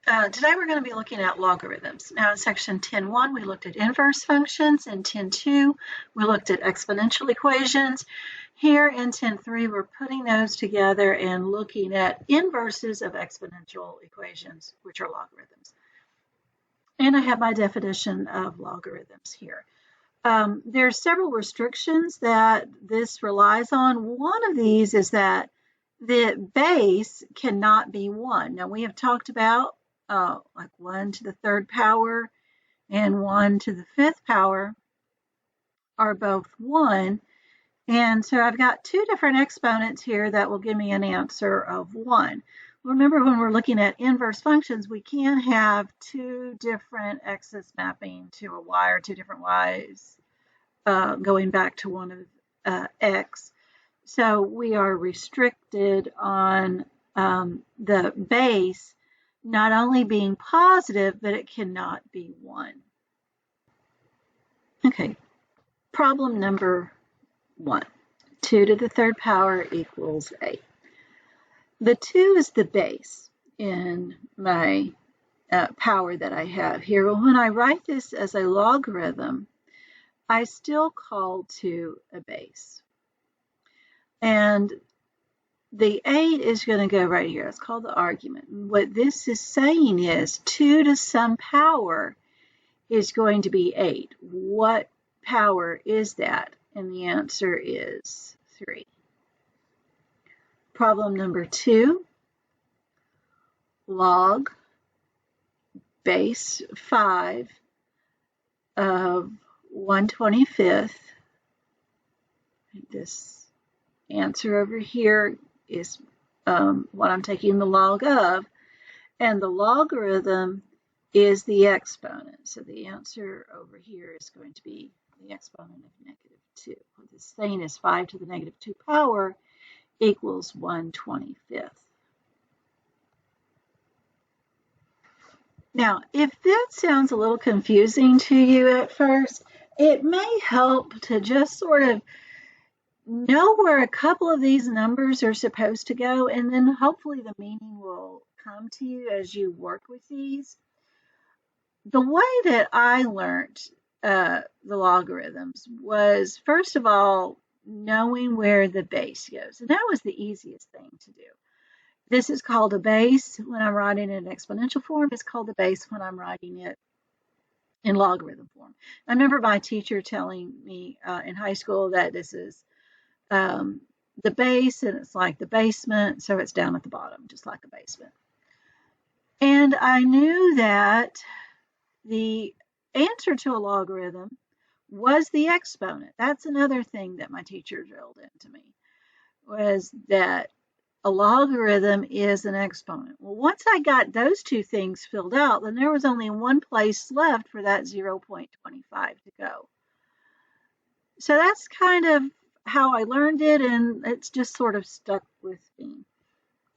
Today we're going to be looking at logarithms. Now in section 10.1 we looked at inverse functions. In 10.2 we looked at exponential equations. Here in 10.3 we're putting those together and looking at inverses of exponential equations, which are logarithms. And I have my definition of logarithms here. There are several restrictions that this relies on. One of these is that the base cannot be 1. Now we have talked about like 1 to the 3rd power and 1 to the 5th power are both 1. And so I've got two different exponents here that will give me an answer of 1. Remember, when we're looking at inverse functions, we can have two different x's mapping to a y or two different y's going back to one of x. So we are restricted on the base not only being positive, but it cannot be 1. Okay, problem number 1. 2 to the 3rd power equals 8. The 2 is the base in my power that I have here. Well, when I write this as a logarithm, I still call 2 a base. And the 8 is going to go right here. It's called the argument. What this is saying is 2 to some power is going to be 8. What power is that? And the answer is 3. Problem number 2, log base 5 of 1/25. This answer over here is what I'm taking the log of, and the logarithm is the exponent. So the answer over here is going to be the exponent of -2. What this saying is 5 to the -2 power equals 1/25. Now, if that sounds a little confusing to you at first, it may help to just sort of know where a couple of these numbers are supposed to go, and then hopefully the meaning will come to you as you work with these. The way that I learned the logarithms was, first of all, knowing where the base goes. And that was the easiest thing to do. This is called a base when I'm writing it in exponential form. It's called a base when I'm writing it in logarithm form. I remember my teacher telling me in high school that this is the base, and it's like the basement, so it's down at the bottom, just like a basement. And I knew that the answer to a logarithm was the exponent. That's another thing that my teacher drilled into me, was that a logarithm is an exponent. Well, once I got those two things filled out, then there was only one place left for that 0.25 to go. So that's kind of how I learned it, and it's just sort of stuck with me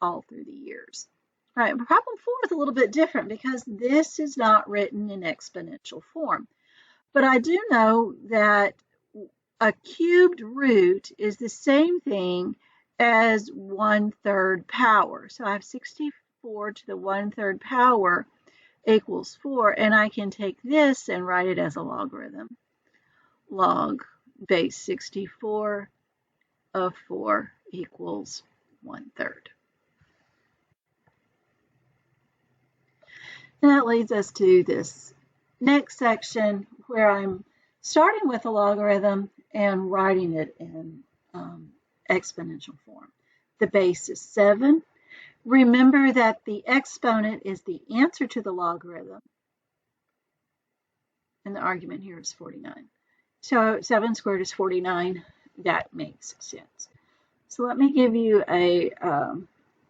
all through the years. All right, problem 4 is a little bit different because this is not written in exponential form. But I do know that a cubed root is the same thing as 1/3 power. So I have 64 to the 1/3 power equals 4, and I can take this and write it as a logarithm. Log base 64 of 4 equals 1/3. And that leads us to this next section where I'm starting with a logarithm and writing it in exponential form. The base is 7. Remember that the exponent is the answer to the logarithm, and the argument here is 49. So 7 squared is 49. That makes sense. So let me give you a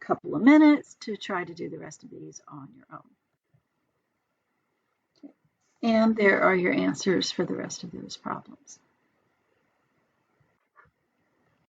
couple of minutes to try to do the rest of these on your own. And there are your answers for the rest of those problems.